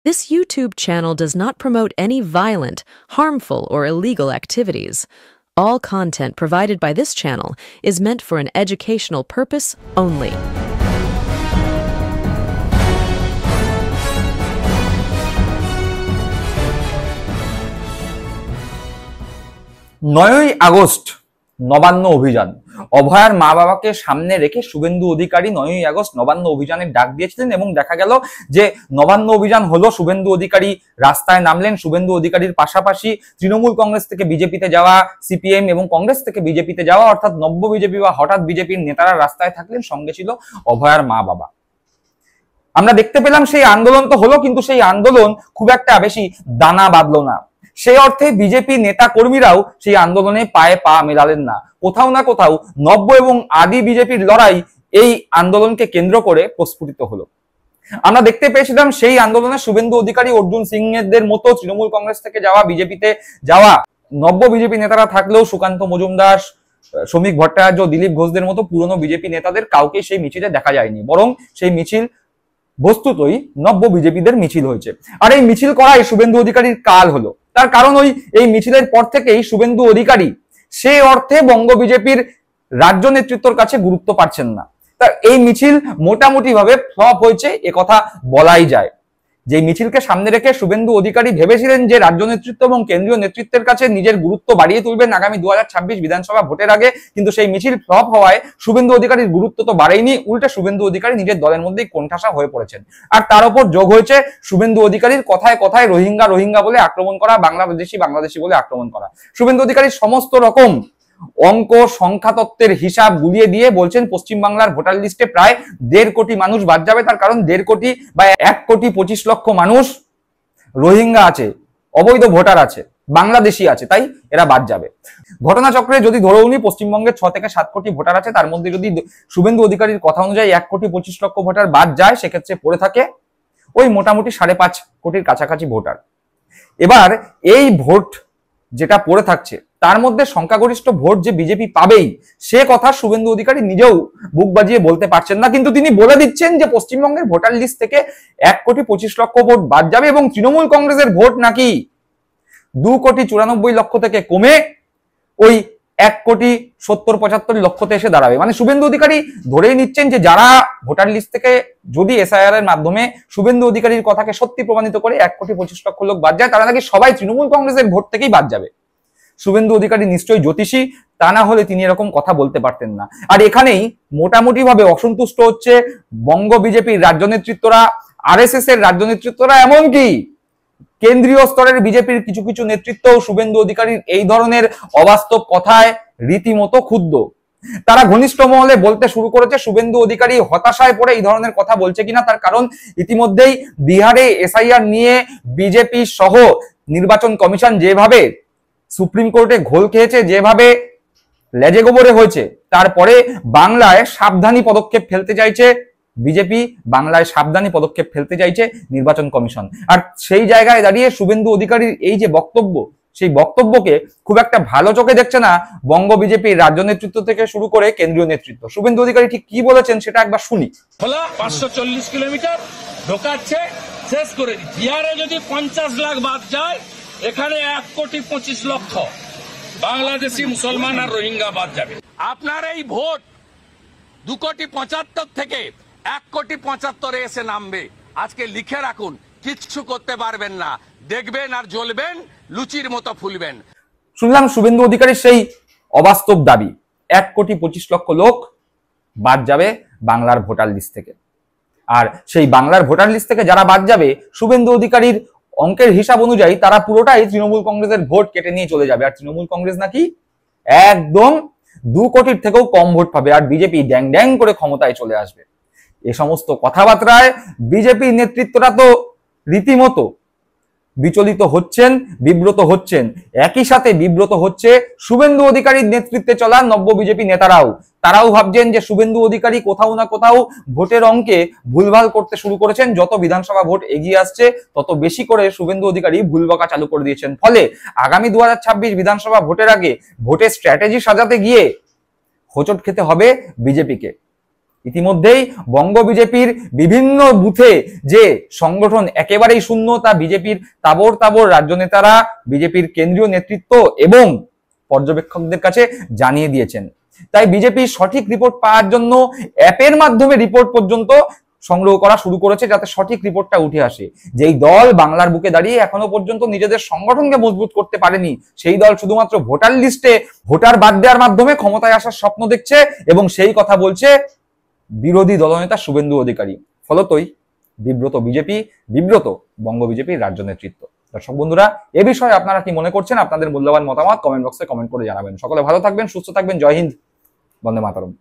This YouTube channel does not promote any violent, harmful, or illegal activities. All content provided by this channel is meant for an educational purpose only. নয়ই August Nabanna অভিযান। অভয়ার মা বাবাকে সামনে রেখে Suvendu Adhikari 9ই August Nabanna অভিযানের ডাক দিয়েছিলেন এবং দেখা গেল যে নবান্ন অভিযান হলো, শুভেন্দু অধিকারী রাস্তায় নামলেন। শুভেন্দু অধিকারীর পাশাপাশি তৃণমূল কংগ্রেস থেকে বিজেপিতে যাওয়া, সিপিএম এবং কংগ্রেস থেকে বিজেপিতে যাওয়া অর্থাৎ নব্য বিজেপি বা হঠাৎ বিজেপির নেতারা রাস্তায় থাকলেন, সঙ্গে ছিল অভয়ার মা বাবা। আমরা দেখতে পেলাম সেই আন্দোলন তো হলো, কিন্তু সেই আন্দোলন খুব একটা বেশি দানা বাঁধলো না। সেই অর্থে বিজেপি নেতা কর্মীরাও সেই আন্দোলনে পায়ে পা মেলালেন না। কোথাও না কোথাও নব্য এবং আদি বিজেপির লড়াই এই আন্দোলনকে কেন্দ্র করে প্রস্ফুটিত হলো। আমরা দেখতে পেয়েছিলাম সেই আন্দোলনে শুভেন্দু অধিকারী, অর্জুন সিংদের মতো তৃণমূল কংগ্রেস থেকে যাওয়া, বিজেপিতে যাওয়া নব্য বিজেপি নেতারা থাকলেও সুকান্ত মজুমদার, শ্রমিক ভট্টাচার্য, দিলীপ ঘোষদের মতো পুরনো বিজেপি নেতাদের কাউকে সেই মিছিলে দেখা যায়নি, বরং সেই মিছিল বস্তুতই নব্য বিজেপিদের মিছিল হয়েছে। আর এই মিছিল করাই শুভেন্দু অধিকারীর কাল হলো। তার কারণ এই মিছিলের পর থেকেই শুভেন্দু অধিকারী সে অর্থে বঙ্গ বিজেপির রাজ্য নেতৃত্বের কাছে গুরুত্ব পাচ্ছেন না। তা এই মিছিল মোটামুটি ভাবে ফ্লপ হয়েছে, কথা বলাই যায়। যে মিছিলকে সামনে রেখে শুভেন্দু অধিকারী ভেবেছিলেন যে রাজ্য নেতৃত্ব এবং কেন্দ্রীয় নেতৃত্বের কাছে নিজের গুরুত্ব বাড়িয়ে তুলবেন আগামী 2026 বিধানসভা ভোটের আগে, কিন্তু সেই মিছিল ফ্লপ হওয়ায় শুভেন্দু অধিকারীর গুরুত্ব তো বাড়েইনি, উল্টে শুভেন্দু অধিকারী নিজের দলের মধ্যেই কোণঠাসা হয়ে পড়েছেন। আর তার উপর যোগ হয়েছে শুভেন্দু অধিকারীর কথায় কথায় রোহিঙ্গা রোহিঙ্গা বলে আক্রমণ করা, বাংলাদেশি বাংলাদেশি বলে আক্রমণ করা। শুভেন্দু অধিকারীর সমস্ত রকম অঙ্ক সংখ্যা তত্ত্বের হিসাব গুলিয়ে দিয়ে বলছেন পশ্চিমবাংলার ভোটার লিস্টে প্রায় 1.5 কোটি মানুষ বাদ যাবে। তার কারণ 1.5 কোটি বা 1,25,00,000 মানুষ রোহিঙ্গা আছে, অবৈধ ভোটার আছে, বাংলাদেশি আছে, তাই এরা বাদ যাবে। ঘটনাচক্রে যদি ধরেও নি পশ্চিমবঙ্গে 6 থেকে 7 কোটি ভোটার আছে, তার মধ্যে যদি শুভেন্দু অধিকারীর কথা অনুযায়ী 1,25,00,000 ভোটার বাদ যায়, সেক্ষেত্রে পড়ে থাকে ওই মোটামুটি 5.5 কোটির কাছাকাছি ভোটার। এবার এই ভোট যেটা পড়ে থাকছে তার মধ্যে সংখ্যাগরিষ্ঠ ভোট যে বিজেপি পাবেই, সে কথা শুভেন্দু অধিকারী নিজেও বুক বাজিয়ে বলতে পারছেন না, কিন্তু তিনি বলে দিচ্ছেন যে পশ্চিমবঙ্গের ভোটার লিস্ট থেকে 1,25,00,000 ভোট বাদ যাবে এবং তৃণমূল কংগ্রেসের ভোট নাকি 2,94,00,000 থেকে কমে ওই 1,70,75,00,000 এসে দাঁড়াবে। মানে শুভেন্দু অধিকারী ধরেই নিচ্ছেন যে যারা ভোটার লিস্ট থেকে যদি এসআইআর এর মাধ্যমে শুভেন্দু অধিকারীর কথাকে সত্যি প্রমাণিত করে 1,25,00,000 লোক বাদ যায়, তারা নাকি সবাই তৃণমূল কংগ্রেসের ভোট থেকেই বাদ যাবে। শুভেন্দু অধিকারী নিশ্চয়ই জ্যোতিষী, তা না হলে তিনি এরকম কথা বলতে পারতেন না। আর এখানেই মোটামুটি ভাবে অসন্তুষ্ট হচ্ছে বঙ্গ বিজেপির রাজ্য নেতৃত্বরা, আরএসএস এর রাজ্য নেতৃত্বরা, এমনকি কেন্দ্রীয় স্তরের বিজেপির কিছু কিছু নেতৃত্ব শুভেন্দু অধিকারীর এই ধরনের অবাস্তব কথায় রীতিমতো ক্ষুব্ধ। তারা ঘনিষ্ঠ মহলে বলতে শুরু করেছে শুভেন্দু অধিকারী হতাশায় পড়ে এই ধরনের কথা বলছে কিনা। তার কারণ ইতিমধ্যেই বিহারে এসআইআর নিয়ে বিজেপি সহ নির্বাচন কমিশন যেভাবে সুপ্রিম কোর্টে ঘোল খেয়েছে, যেভাবে লেজে গোবরে হয়েছে, তারপরে বাংলায় সাবধানী পদক্ষেপ ফেলতে চাইছে বিজেপি, বাংলায় সাবধানী পদক্ষেপ ফেলতে চাইছে নির্বাচন কমিশন। আর সেই জায়গায় দাঁড়িয়ে শুভেন্দু অধিকারীর এই যে বক্তব্য, সেই বক্তব্যকে খুব একটা ভালো চোখে দেখছে না বঙ্গ বিজেপির রাজ্য নেতৃত্ব থেকে শুরু করে কেন্দ্রীয় নেতৃত্ব। শুভেন্দু অধিকারী ঠিক কি বলেছেন সেটা একবার শুনি। 540 কিলোমিটার ঢোকাচ্ছে, শেষ করে বিহারে যদি 50 লাখ বাদ যায়, এখানে 1,25,00,000 বাংলাদেশি মুসলমান আর রোহিঙ্গা বাদ যাবে। আপনার এই ভোট 2,75,00,000 থেকে 1,75,00,000 এসে নামবে। আজকে লিখে রাখুন, কিচ্ছু করতে পারবেন না, দেখবেন আর জ্বলবেন, লুচির মতো ফুলবেন। শুনলাম শুভেন্দু অধিকারীর সেই অবাস্তব দাবি, 1,25,00,000 লোক বাদ যাবে বাংলার ভোটার লিস্ট থেকে। আর সেই বাংলার ভোটার লিস্ট থেকে যারা বাদ যাবে, শুভেন্দু অধিকারীর অঙ্কের হিসাব অনুযায়ী তারা পুরোটাই তৃণমূল কংগ্রেসের ভোট কেটে নিয়ে চলে যাবে। আর তৃণমূল কংগ্রেস নাকি একদম 2 কোটির থেকেও কম ভোট পাবে, আর বিজেপি ড্যাং ড্যাং করে ক্ষমতায় চলে আসবে। এ সমস্ত কথাবার্তায় বিজেপি নেতৃত্বরা তো রীতিমতো বিচলিত হচ্ছেন, বিব্রত হচ্ছেন। একই সাথে বিব্রত হচ্ছে শুভেন্দু অধিকারীর নেতৃত্বে চলা নব্য বিজেপি নেতারাও। তারাও ভাবছেন যে শুভেন্দু অধিকারী কোথাও না কোথাও ভোটের অঙ্কে ভুলভাল করতে শুরু করেছেন। যত বিধানসভা ভোট এগিয়ে আসছে তত বেশি করে শুভেন্দু অধিকারী ভুলবকা চালু করে দিয়েছেন। ফলে আগামী 2026 বিধানসভা ভোটের আগে ভোটের স্ট্র্যাটেজি সাজাতে গিয়ে হোঁচট খেতে হবে বিজেপিকে। ইতিমধ্যেই বঙ্গ বিজেপির বিভিন্ন বুথে যে সংগঠন একেবারেই শূন্য তা বিজেপির তাবড় তাবড় রাজ্য নেতারা বিজেপির কেন্দ্রীয় নেতৃত্ব এবং পর্যবেক্ষকদের কাছে জানিয়ে দিয়েছেন। তাই বিজেপি সঠিক রিপোর্ট পাওয়ার জন্য অ্যাপের মাধ্যমে রিপোর্ট পর্যন্ত সংগ্রহ করা শুরু করেছে, যাতে সঠিক রিপোর্টটা উঠে আসে। যেই দল বাংলার বুকে দাঁড়িয়ে এখনো পর্যন্ত নিজেদের সংগঠনকে মজবুত করতে পারেনি, সেই দল শুধুমাত্র ভোটার লিস্টে ভোটার বাদ দেওয়ার মাধ্যমে ক্ষমতায় আসার স্বপ্ন দেখছে এবং সেই কথা বলছে বিরোধী দলনেতা শুভেন্দু অধিকারী। ফলতই বিব্রত বিজেপি, বিব্রত বঙ্গ বিজেপির রাজ্য নেতৃত্ব। দর্শক বন্ধুরা, এ বিষয়ে আপনারা কি মনে করছেন? আপনাদের মূল্যবান মতামত কমেন্ট বক্সে কমেন্ট করে জানাবেন। সকলে ভালো থাকবেন, সুস্থ থাকবেন। জয় হিন্দ, বন্দে মাতরম।